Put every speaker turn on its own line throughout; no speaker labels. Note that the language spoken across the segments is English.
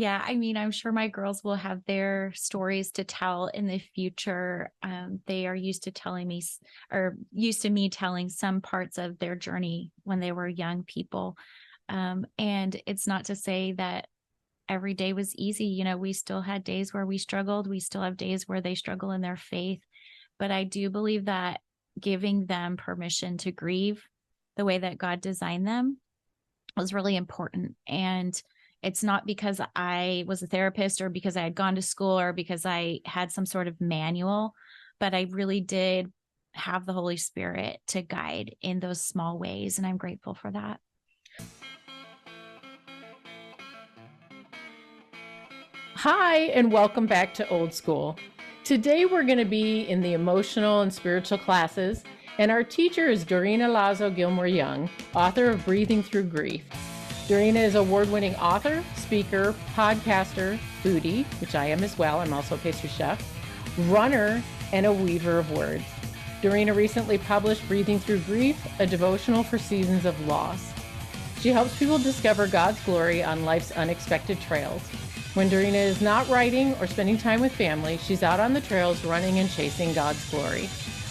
Yeah, I mean, I'm sure my girls will have their stories to tell in the future. They are used to telling me, or used to me telling some parts of their journey when they were young people. And it's not to say that every day was easy. We still had days where we struggled. We still have days where they struggle in their faith. But I do believe that giving them permission to grieve the way that God designed them was really important. And it's not because I was a therapist or because I had gone to school or because I had some sort of manual, but I really did have the Holy Spirit to guide in those small ways. And I'm grateful for that.
Hi, and welcome back to Old School. Today we're going to be in the emotional and spiritual classes, and our teacher is Dorina Lazo Gilmore Young, author of Breathing Through Grief. Dorina is an award-winning author, speaker, podcaster, foodie, which I am as well. I'm also a pastry chef, runner, and a weaver of words. Dorina recently published Breathing Through Grief, a devotional for seasons of loss. She helps people discover God's glory on life's unexpected trails. When Dorina is not writing or spending time with family, she's out on the trails running and chasing God's glory.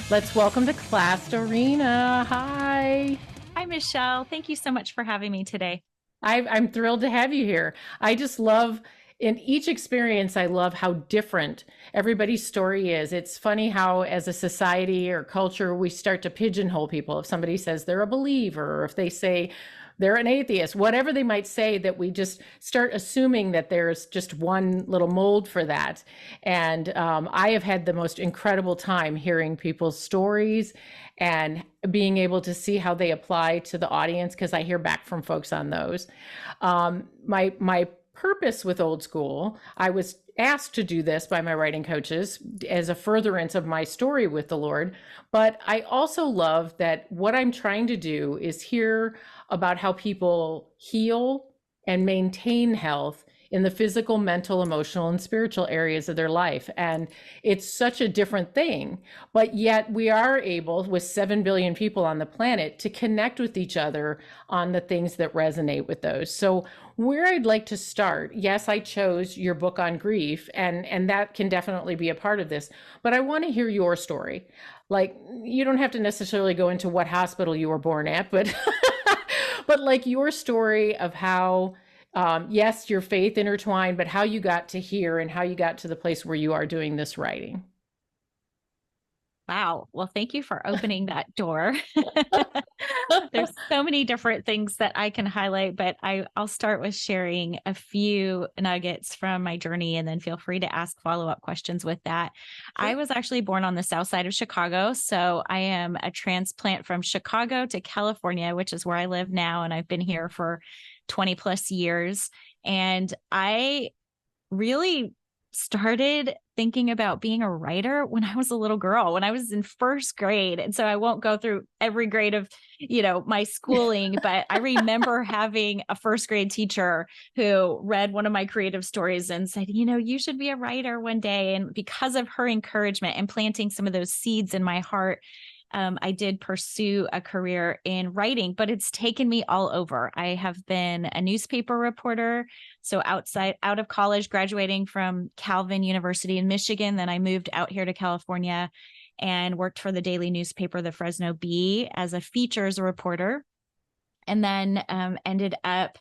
Let's welcome to class Dorina. Hi.
Hi, Michele. Thank you so much for having me today.
I'm thrilled to have you here. I just love, in each experience, I love how different everybody's story is. It's funny how, as a society or culture, we start to pigeonhole people. If somebody says they're a believer, or if they say they're an atheist, whatever they might say, that we just start assuming that there's just one little mold for that. And I have had the most incredible time hearing people's stories and being able to see how they apply to the audience, because I hear back from folks on those. My purpose with Old School, I was asked to do this by my writing coaches as a furtherance of my story with the Lord. But I also love that what I'm trying to do is hear about how people heal and maintain health in the physical, mental, emotional, and spiritual areas of their life. And it's such a different thing. But yet we are able, with 7 billion people on the planet, to connect with each other on the things that resonate with those. So where I'd like to start, yes, I chose your book on grief, and that can definitely be a part of this, but I want to hear your story. Like, you don't have to necessarily go into what hospital you were born at, but but like your story of how, yes, your faith intertwined, but how you got to here and how you got to the place where you are doing this writing.
Wow. Well, thank you for opening that door. There's so many different things that I can highlight, but I'll start with sharing a few nuggets from my journey and then feel free to ask follow-up questions with that. I
Sure.
was actually born on the south side of Chicago. So I am a transplant from Chicago to California, which is where I live now. And I've been here for 20 plus years. And I really started thinking about being a writer when I was a little girl, when I was in first grade. And so I won't go through every grade of, my schooling, but I remember having a first grade teacher who read one of my creative stories and said, you should be a writer one day. And because of her encouragement and planting some of those seeds in my heart, I did pursue a career in writing, but it's taken me all over. I have been a newspaper reporter. So out of college, graduating from Calvin University in Michigan, then I moved out here to California and worked for the daily newspaper, the Fresno Bee, as a features reporter, and then ended up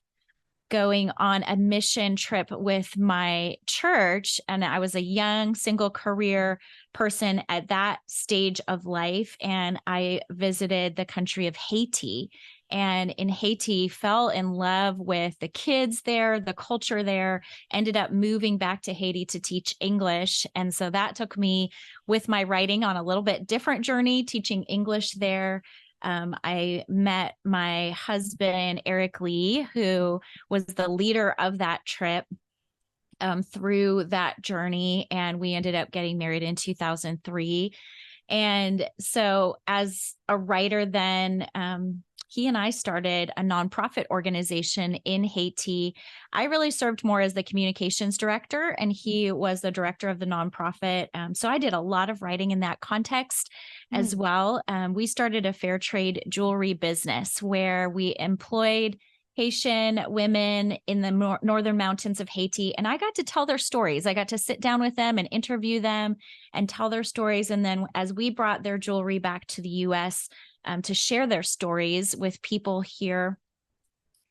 going on a mission trip with my church. And I was a young single career person at that stage of life. And I visited the country of Haiti. And in Haiti, fell in love with the kids there, the culture there, ended up moving back to Haiti to teach English. And so that took me with my writing on a little bit different journey, teaching English there. I met my husband, Eric Lee, who was the leader of that trip through that journey. And we ended up getting married in 2003. And so as a writer, then he and I started a nonprofit organization in Haiti. I really served more as the communications director, and he was the director of the nonprofit. So I did a lot of writing in that context as well. We started a fair trade jewelry business where we employed Haitian women in the northern mountains of Haiti. And I got to tell their stories. I got to sit down with them and interview them and tell their stories. And then as we brought their jewelry back to the US to share their stories with people here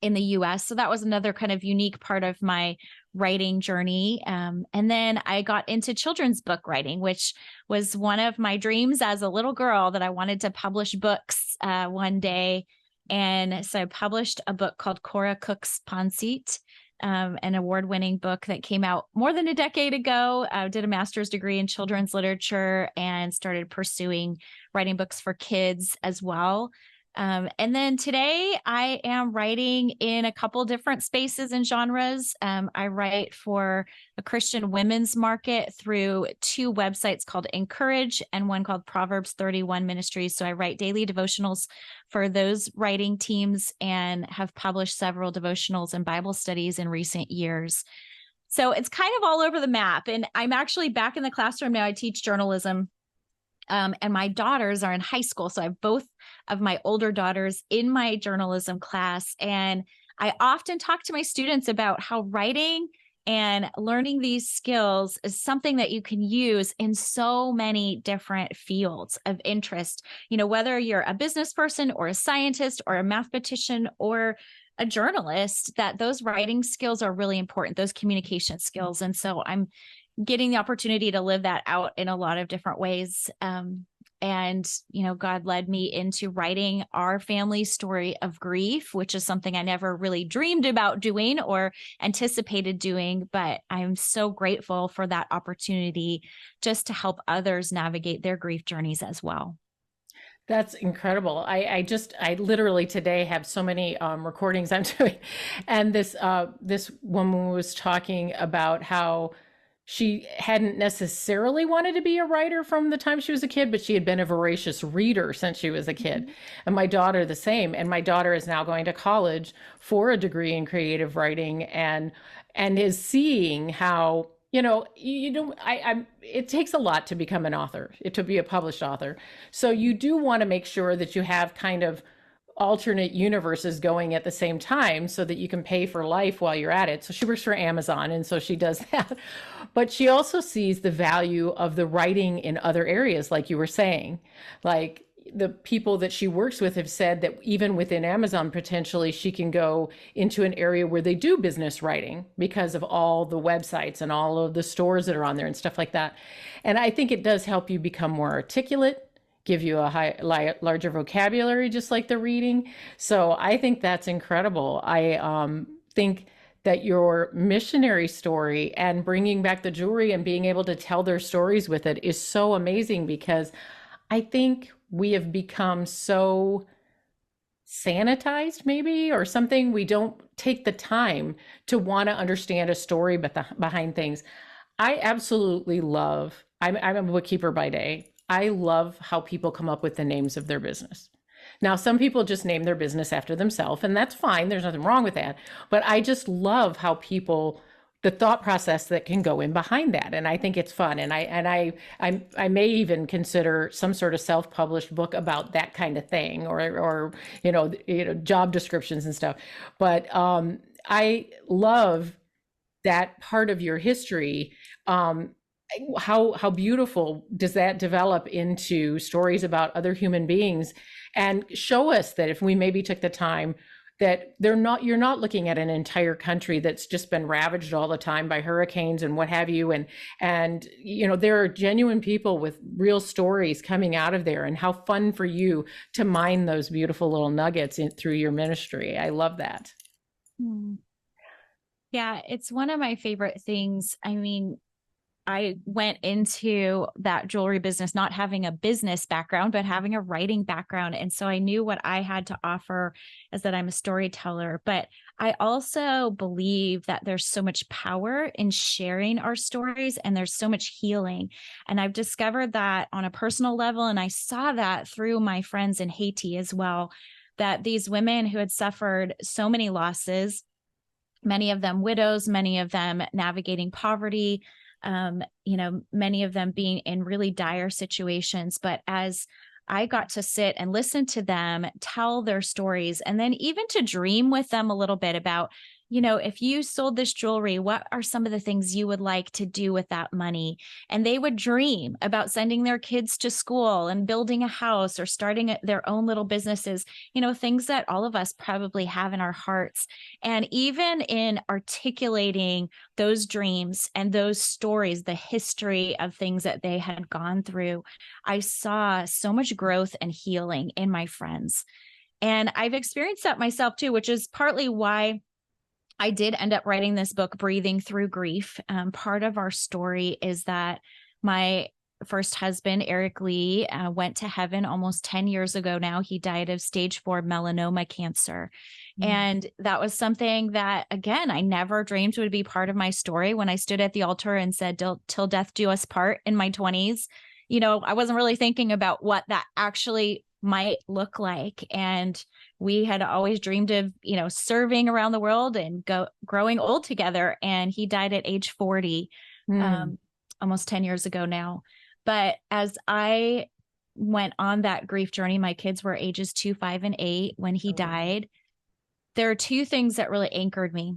in the US. So that was another kind of unique part of my writing journey. And then I got into children's book writing, which was one of my dreams as a little girl, that I wanted to publish books one day. And so I published a book called Cora Cook's Pancit, an award-winning book that came out more than a decade ago. I did a master's degree in children's literature and started pursuing writing books for kids as well. And then today I am writing in a couple different spaces and genres. I write for a Christian women's market through two websites called Encourage and one called Proverbs 31 Ministries. So I write daily devotionals for those writing teams and have published several devotionals and Bible studies in recent years. So it's kind of all over the map. And I'm actually back in the classroom now. I teach journalism. And my daughters are in high school. So I have both of my older daughters in my journalism class. And I often talk to my students about how writing and learning these skills is something that you can use in so many different fields of interest. You know, whether you're a business person or a scientist or a mathematician or a journalist, that those writing skills are really important, those communication skills. And so I'm getting the opportunity to live that out in a lot of different ways. And, you know, God led me into writing our family story of grief, which is something I never really dreamed about doing or anticipated doing. But I'm so grateful for that opportunity just to help others navigate their grief journeys as well.
That's incredible. I literally today have so many recordings I'm doing. And this woman was talking about how she hadn't necessarily wanted to be a writer from the time she was a kid, but she had been a voracious reader since she was a kid. Mm-hmm. And my daughter the same. And my daughter is now going to college for a degree in creative writing and is seeing how, it takes a lot to become an author, to be a published author. So you do want to make sure that you have kind of alternate universes going at the same time so that you can pay for life while you're at it. So she works for Amazon, and so she does that. But she also sees the value of the writing in other areas, like you were saying. Like the people that she works with have said that even within Amazon, potentially she can go into an area where they do business writing because of all the websites and all of the stores that are on there and stuff like that. And I think it does help you become more articulate, give you a larger vocabulary, just like the reading. So I think that's incredible. I think that your missionary story and bringing back the jewelry and being able to tell their stories with it is so amazing, because I think we have become so sanitized maybe or something. We don't take the time to want to understand a story behind things. I absolutely love, I'm a bookkeeper by day. I love how people come up with the names of their business. Now, some people just name their business after themselves, and that's fine. There's nothing wrong with that. But I just love how people, the thought process that can go in behind that. And I think it's fun. And I may even consider some sort of self-published book about that kind of thing, or job descriptions and stuff. But I love that part of your history. How beautiful does that develop into stories about other human beings, and show us that if we maybe took the time, that you're not looking at an entire country that's just been ravaged all the time by hurricanes and what have you, and there are genuine people with real stories coming out of there, and how fun for you to mine those beautiful little nuggets through your ministry. I love that.
Yeah, it's one of my favorite things. I mean, I went into that jewelry business not having a business background, but having a writing background. And so I knew what I had to offer is that I'm a storyteller. But I also believe that there's so much power in sharing our stories, and there's so much healing. And I've discovered that on a personal level. And I saw that through my friends in Haiti as well, that these women who had suffered so many losses, many of them widows, many of them navigating poverty, many of them being in really dire situations. But as I got to sit and listen to them tell their stories, and then even to dream with them a little bit about, if you sold this jewelry, what are some of the things you would like to do with that money? And they would dream about sending their kids to school and building a house or starting their own little businesses, things that all of us probably have in our hearts. And even in articulating those dreams and those stories, the history of things that they had gone through, I saw so much growth and healing in my friends. And I've experienced that myself too, which is partly why I did end up writing this book, Breathing Through Grief. Part of our story is that my first husband, Eric Lee, went to heaven almost 10 years ago now. He died of stage 4 melanoma cancer. And that was something that, again, I never dreamed would be part of my story. When I stood at the altar and said, till death do us part in my 20s, I wasn't really thinking about what that actually might look like. And we had always dreamed of, serving around the world and growing old together. And he died at age 40, almost 10 years ago now. But as I went on that grief journey, my kids were ages 2, 5, and 8 when he died. There are two things that really anchored me.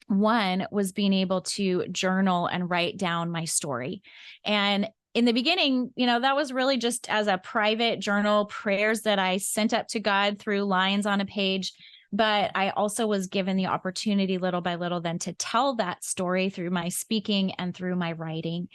One was being able to journal and write down my story. And in the beginning, that was really just as a private journal, prayers that I sent up to God through lines on a page. But I also was given the opportunity little by little then to tell that story through my speaking and through my writing.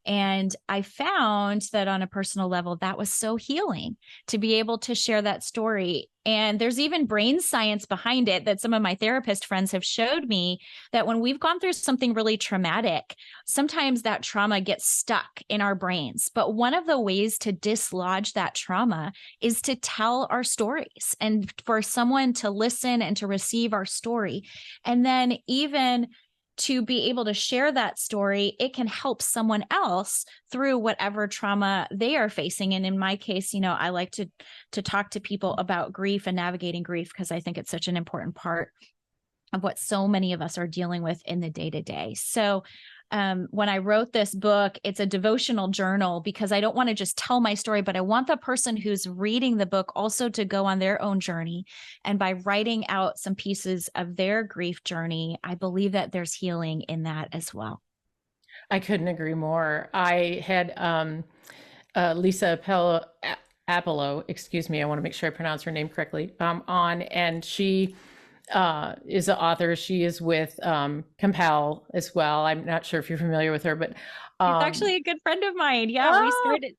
And I found that on a personal level, that was so healing to be able to share that story. And there's even brain science behind it that some of my therapist friends have showed me, that when we've gone through something really traumatic, sometimes that trauma gets stuck in our brains. But one of the ways to dislodge that trauma is to tell our stories and for someone to listen and to receive our story. And then even to be able to share that story, it can help someone else through whatever trauma they are facing. And in my case, I like to talk to people about grief and navigating grief, because I think it's such an important part of what so many of us are dealing with in the day-to-day. So when I wrote this book, it's a devotional journal, because I don't want to just tell my story, but I want the person who's reading the book also to go on their own journey. And by writing out some pieces of their grief journey, I believe that there's healing in that as well.
I couldn't agree more. I had Lisa Appelo, excuse me, I want to make sure I pronounce her name correctly, on, and she is an author. She is with Compel as well. I'm not sure if you're familiar with her, but
She's actually a good friend of mine. Yeah,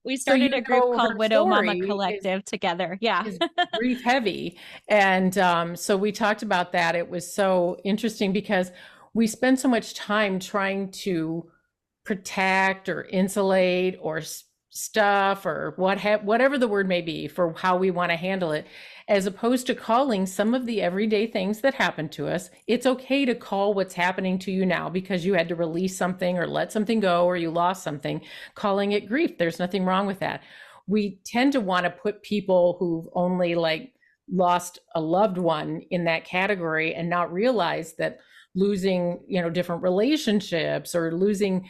we started a group called Widow Mama Collective together. Yeah,
is grief heavy, and so we talked about that. It was so interesting because we spend so much time trying to protect or insulate or stuff or whatever the word may be for how we want to handle it, as opposed to calling some of the everyday things that happen to us. It's okay to call what's happening to you now because you had to release something or let something go or you lost something, calling it grief. There's nothing wrong with that. We tend to want to put people who've only lost a loved one in that category and not realize that losing, different relationships or losing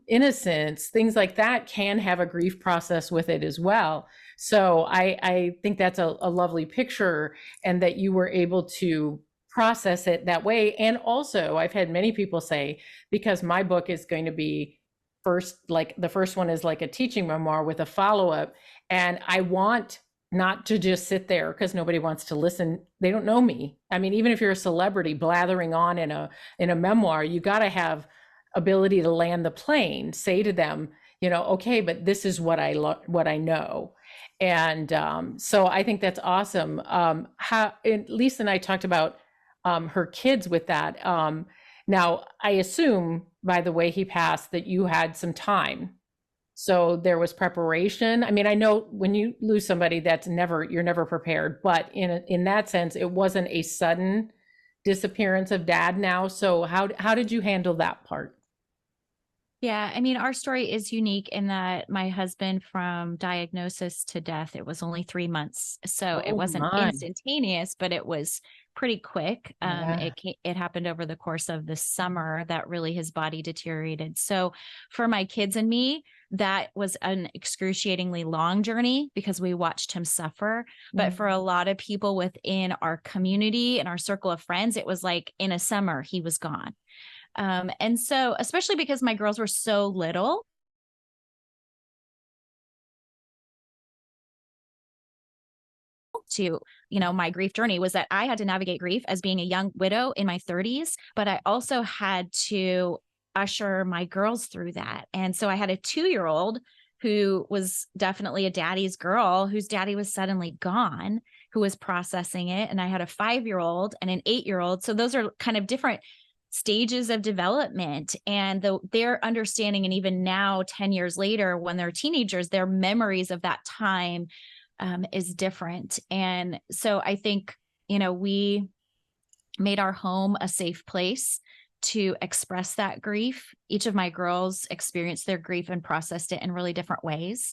innocence, things like that can have a grief process with it as well. So I think that's a lovely picture, and that you were able to process it that way. And also, I've had many people say, because my book is going to be the first one is like a teaching memoir with a follow-up, and I want not to just sit there because nobody wants to listen. They don't know me. I mean, even if you're a celebrity blathering on in a memoir, you got to have ability to land the plane, say to them, okay, but this is what I know. And so I think that's awesome. Lisa and I talked about her kids with that. Now, I assume, by the way he passed, that you had some time. So there was preparation. I mean, I know when you lose somebody, you're never prepared, but in that sense, it wasn't a sudden disappearance of Dad now. So how did you handle that part?
Yeah, I mean, our story is unique in that my husband, from diagnosis to death, it was only 3 months. So it
Oh
wasn't
my.
instantaneous, but it was pretty quick.
Yeah.
It happened over the course of the summer that really his body deteriorated. So for my kids and me, that was an excruciatingly long journey because we watched him suffer. But for a lot of people within our community and our circle of friends, it was like in a summer, he was gone. And so, especially because my girls were so little, to my grief journey was that I had to navigate grief as being a young widow in my 30s, but I also had to usher my girls through that. And so I had a 2-year old who was definitely a daddy's girl, whose daddy was suddenly gone, who was processing it, and I had a 5-year old and an 8-year old. So those are kind of different stages of development, and their understanding, and even now 10 years later when they're teenagers, their memories of that time is different. And so I think, we made our home a safe place to express that grief. Each of my girls experienced their grief and processed it in really different ways.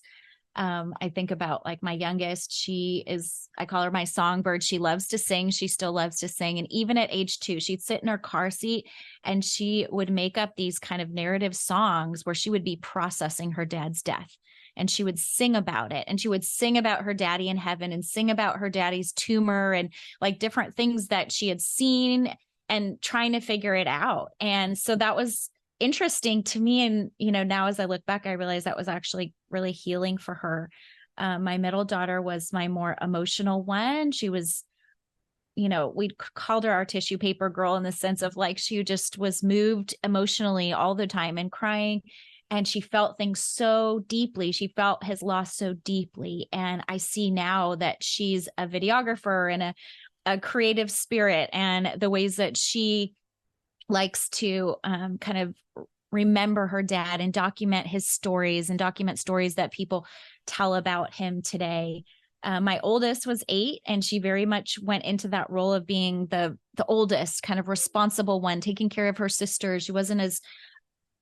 I think about like my youngest, I call her my songbird. She loves to sing. She still loves to sing. And even at age 2, she'd sit in her car seat and she would make up these kind of narrative songs where she would be processing her dad's death. And she would sing about it. And she would sing about her daddy in heaven and sing about her daddy's tumor and like different things that she had seen and trying to figure it out. And so that was interesting to me. And, now as I look back, I realized that was actually really healing for her. My middle daughter was my more emotional one. She was, we called her our tissue paper girl in the sense of like, she just was moved emotionally all the time and crying. And she felt things so deeply. She felt his loss so deeply. And I see now that she's a videographer and a creative spirit, and the ways that she likes to kind of remember her dad and document his stories and document stories that people tell about him today. My oldest was 8, and she very much went into that role of being the oldest, kind of responsible one, taking care of her sisters. She wasn't as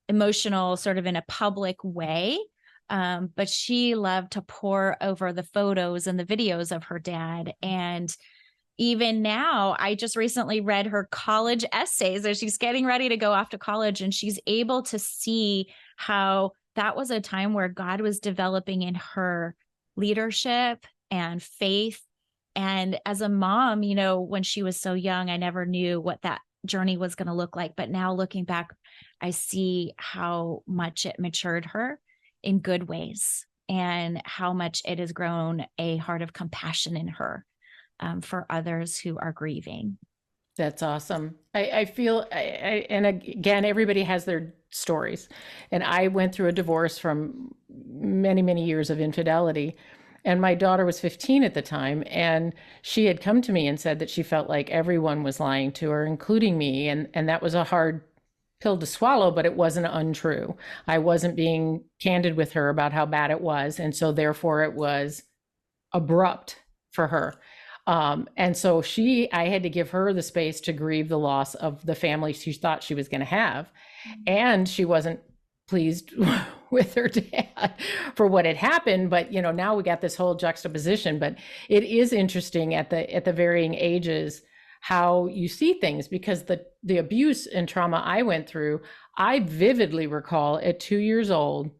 emotional sort of in a public way. But she loved to pore over the photos and the videos of her dad. And even now, I just recently read her college essays as she's getting ready to go off to college, and she's able to see how that was a time where God was developing in her leadership and faith. And as a mom, when she was so young, I never knew what that journey was going to look like. But now looking back, I see how much it matured her in good ways and how much it has grown a heart of compassion in her for others who are grieving.
That's awesome. I feel, and again, everybody has their stories. And I went through a divorce from many, many years of infidelity. And my daughter was 15 at the time. And she had come to me and said that she felt like everyone was lying to her, including me. And that was a hard pill to swallow, but it wasn't untrue. I wasn't being candid with her about how bad it was. And so therefore it was abrupt for her. And so I had to give her the space to grieve the loss of the family she thought she was going to have. And she wasn't pleased with her dad for what had happened. But, now we got this whole juxtaposition, but it is interesting at the varying ages, how you see things, because the abuse and trauma I went through, I vividly recall at 2 years old,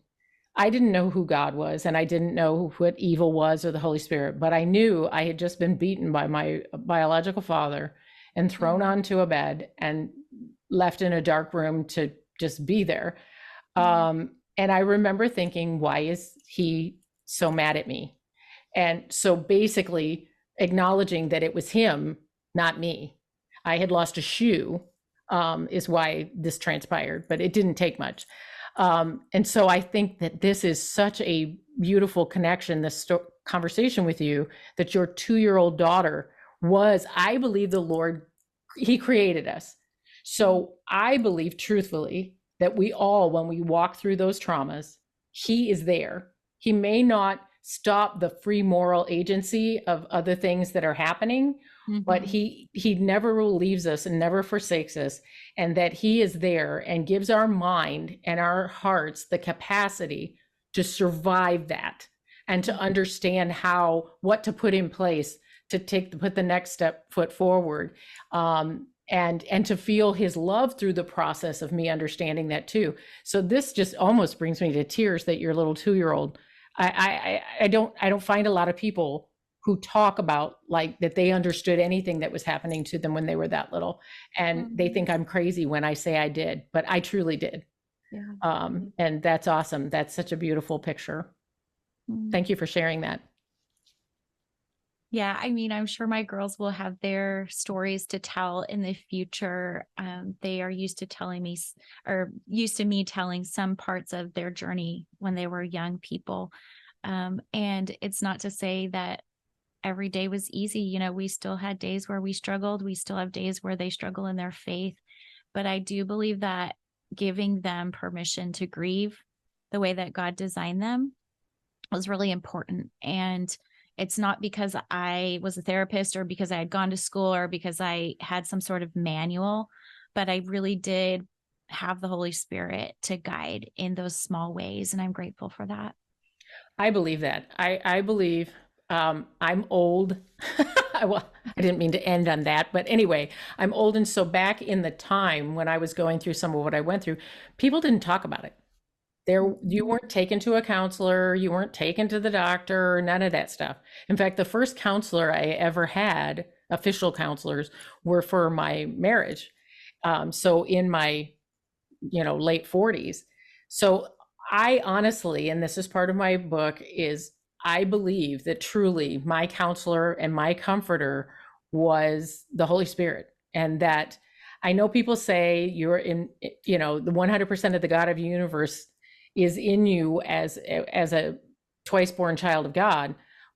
I didn't know who God was, and I didn't know what evil was or the Holy Spirit, but I knew I had just been beaten by my biological father and thrown onto a bed and left in a dark room to just be there. And I remember thinking, why is he so mad at me? And so basically acknowledging that it was him, not me. I had lost a shoe, is why this transpired, but it didn't take much. And so I think that this is such a beautiful connection, this conversation with you, that your 2-year-old daughter was, I believe the Lord, he created us. So I believe truthfully that we all, when we walk through those traumas, he is there. He may not stop the free moral agency of other things that are happening, but
Mm-hmm.
he never leaves us and never forsakes us, and that he is there and gives our mind and our hearts the capacity to survive that and to understand what to put in place to put the next foot forward, and to feel his love through the process of me understanding that too. So this just almost brings me to tears that your little 2-year-old. I don't find a lot of people who talk about like that they understood anything that was happening to them when they were that little, and they
Mm-hmm.
think I'm crazy when I say I did, but I truly did.
Yeah.
And that's awesome. That's such a beautiful picture.
Mm.
Thank you for sharing that.
Yeah, I mean, I'm sure my girls will have their stories to tell in the future. They are used to telling me, or used to me telling some parts of their journey when they were young people. And it's not to say that every day was easy. You know, we still had days where we struggled. We still have days where they struggle in their faith. But I do believe that giving them permission to grieve the way that God designed them was really important. And it's not because I was a therapist or because I had gone to school or because I had some sort of manual, but I really did have the Holy Spirit to guide in those small ways. And I'm grateful for that.
I believe that. I believe, I'm old. Well, I didn't mean to end on that, but anyway, I'm old. And so back in the time when I was going through some of what I went through, people didn't talk about it. You
Mhm.
weren't taken to a counselor, you weren't taken to the doctor, none of that stuff. In fact, the first counselor I ever had, official counselors, were for my marriage. So in my, late 40s. So I honestly, and this is part of my book, is I believe that truly my counselor and my comforter was the Holy Spirit. And that I know people say you're in, the 100% of the God of the universe is in you as a twice born child of God.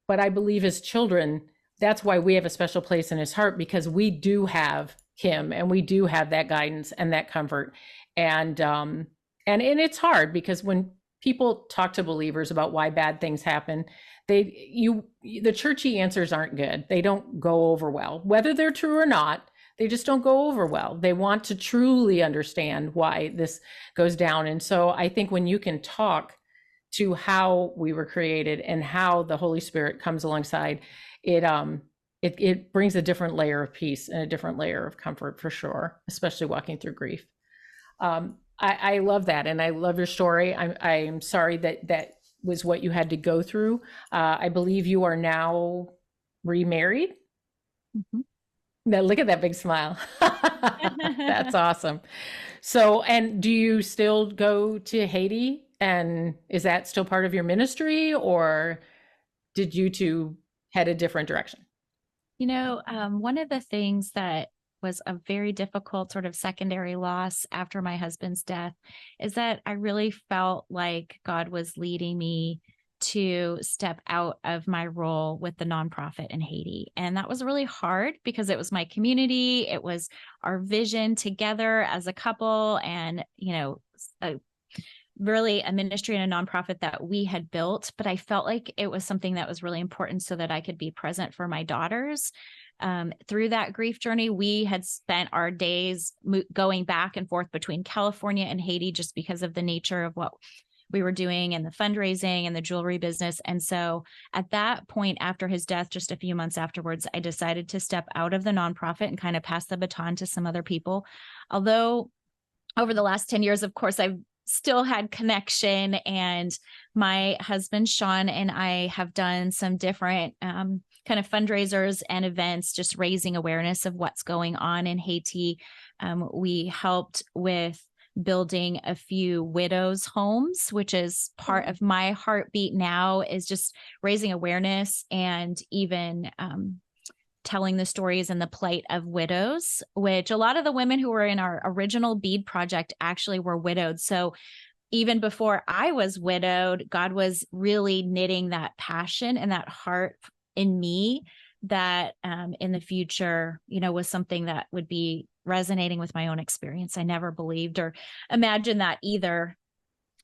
But I believe as children, that's why we have a special place in his heart, because we do have him and we do have that guidance and that comfort. And it's hard because when people talk to believers about why bad things happen, the churchy answers aren't good. They don't go over well, whether they're true or not. They just don't go over well. They want to truly understand why this goes down. And so I think when you can talk to how we were created and how the Holy Spirit comes alongside, it brings a different layer of peace and a different layer of comfort for sure, especially walking through grief. I love that, and I love your story. I'm sorry that was what you had to go through. I believe you are now remarried.
Mhm.
Now look at that big smile. That's awesome. So, and do you still go to Haiti? And is that still part of your ministry, or did you two head a different direction?
One of the things that was a very difficult sort of secondary loss after my husband's death is that I really felt like God was leading me to step out of my role with the nonprofit in Haiti. And that was really hard because it was my community, it was our vision together as a couple, and, really a ministry and a nonprofit that we had built. But I felt like it was something that was really important so that I could be present for my daughters. Through that grief journey, we had spent our days going back and forth between California and Haiti just because of the nature of what we were doing and the fundraising and the jewelry business. And so at that point, after his death, just a few months afterwards, I decided to step out of the nonprofit and kind of pass the baton to some other people. Although over the last 10 years, of course, I've still had connection, and my husband Sean and I have done some different kind of fundraisers and events, just raising awareness of what's going on in Haiti. We helped with building a few widows' homes, which is part of my heartbeat now, is just raising awareness and even telling the stories and the plight of widows, which a lot of the women who were in our original bead project actually were widowed. So even before I was widowed, God was really knitting that passion and that heart in me that in the future, was something that would be resonating with my own experience. I never believed or imagined that either.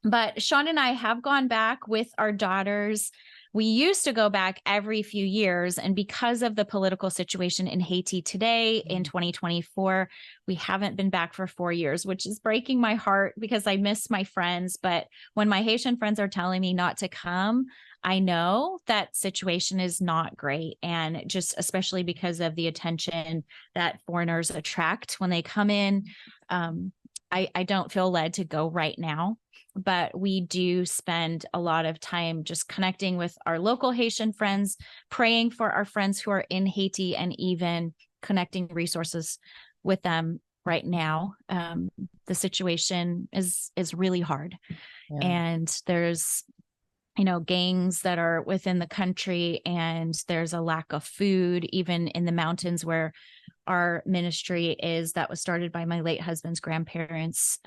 But Sean and I have gone back with our daughters we used to go back every few years. And because of the political situation in Haiti today in 2024, we haven't been back for 4 years, which is breaking my heart because I miss my friends. But when my Haitian friends are telling me not to come, I know that situation is not great. And just especially because of the attention that foreigners attract when they come in, I don't feel led to go right now. But we do spend a lot of time just connecting with our local Haitian friends, praying for our friends who are in Haiti, and even connecting resources with them right now. The situation is really hard. Yeah. And there's gangs that are within the country, and there's a lack of food, even in the mountains where our ministry is, that was started by my late husband's grandparents.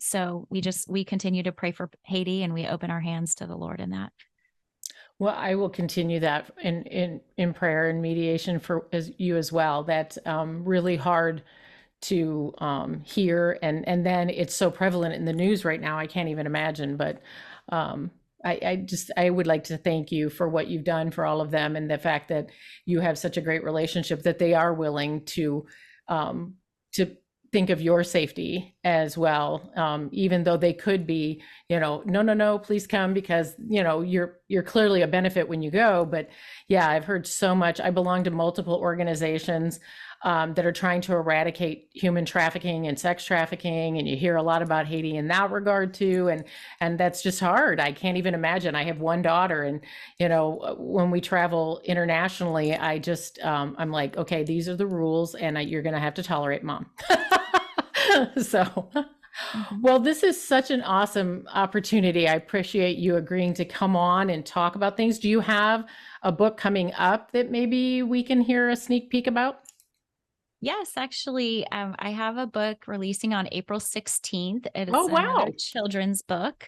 So we continue to pray for Haiti, and we open our hands to the Lord in that.
Well, I will continue that in prayer and mediation for you as well. That's really hard to hear, and then it's so prevalent in the news right now. I can't even imagine. But I would like to thank you for what you've done for all of them, and the fact that you have such a great relationship that they are willing to think of your safety as well, even though they could be, no, please come, because you're clearly a benefit when you go. But yeah, I've heard so much. I belong to multiple organizations that are trying to eradicate human trafficking and sex trafficking, and you hear a lot about Haiti in that regard too, and that's just hard. I can't even imagine. I have one daughter, and when we travel internationally, I just I'm like, okay, these are the rules, and you're gonna have to tolerate Mom. So well, this is such an awesome opportunity. I appreciate you agreeing to come on and talk about things. Do you have a book coming up that maybe we can hear a sneak peek about?
Yes, actually, I have a book releasing on April 16th. It is
wow.
Another children's book.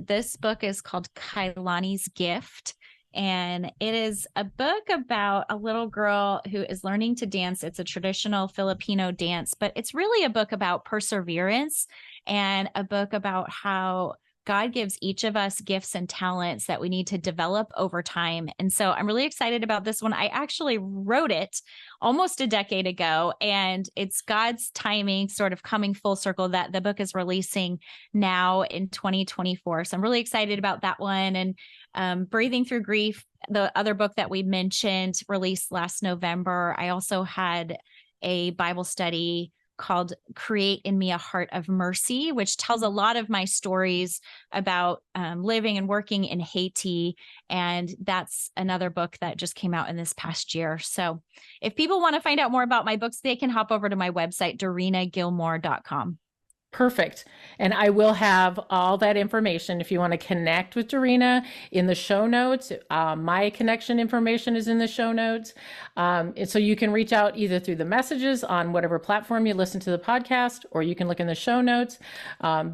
This book is called Kailani's Gift, and it is a book about a little girl who is learning to dance. It's a traditional Filipino dance, but it's really a book about perseverance, and a book about how God gives each of us gifts and talents that we need to develop over time. And so I'm really excited about this one. I actually wrote it almost a decade ago, and it's God's timing sort of coming full circle that the book is releasing now in 2024. So I'm really excited about that one. And Breathing Through Grief, the other book that we mentioned, released last November. I also had a Bible study called Create in Me a Heart of Mercy, which tells a lot of my stories about living and working in Haiti. And that's another book that just came out in this past year. So if people want to find out more about my books, they can hop over to my website, DorinaGilmore.com.
Perfect. And I will have all that information if you want to connect with Dorina in the show notes. My connection information is in the show notes. So you can reach out either through the messages on whatever platform you listen to the podcast, or you can look in the show notes.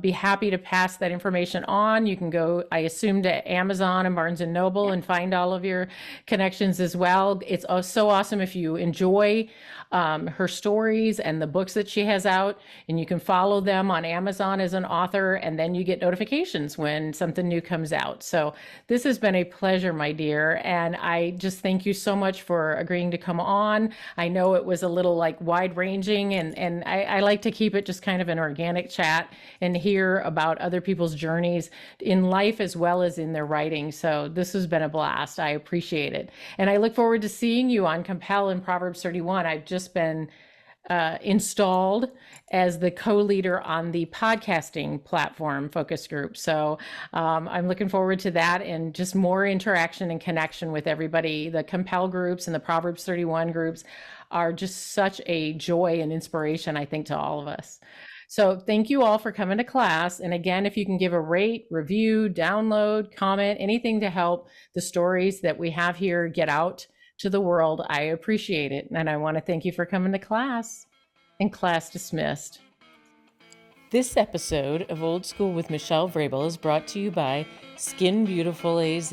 Be happy to pass that information on. You can go, I assume, to Amazon and Barnes & Noble and find all of your connections as well. It's so awesome if you enjoy her stories and the books that she has out, and you can follow them on Amazon as an author, and then you get notifications when something new comes out. So this has been a pleasure, my dear, and I just thank you so much for agreeing to come on. I know it was a little wide ranging, and I like to keep it just kind of an organic chat and hear about other people's journeys in life as well as in their writing. So this has been a blast. I appreciate it. And I look forward to seeing you on Compel and Proverbs 31. I've just been installed as the co-leader on the podcasting platform focus group. So I'm looking forward to that, and just more interaction and connection with everybody. The Compel groups and the Proverbs 31 groups are just such a joy and inspiration, I think, to all of us. So thank you all for coming to class. And again, if you can give a rate, review, download, comment, anything to help the stories that we have here get out to the world, I appreciate it. And I want to thank you for coming to class. And class dismissed. This episode of Old School with Michele Vrabel is brought to you by Skin Beautiful AZ.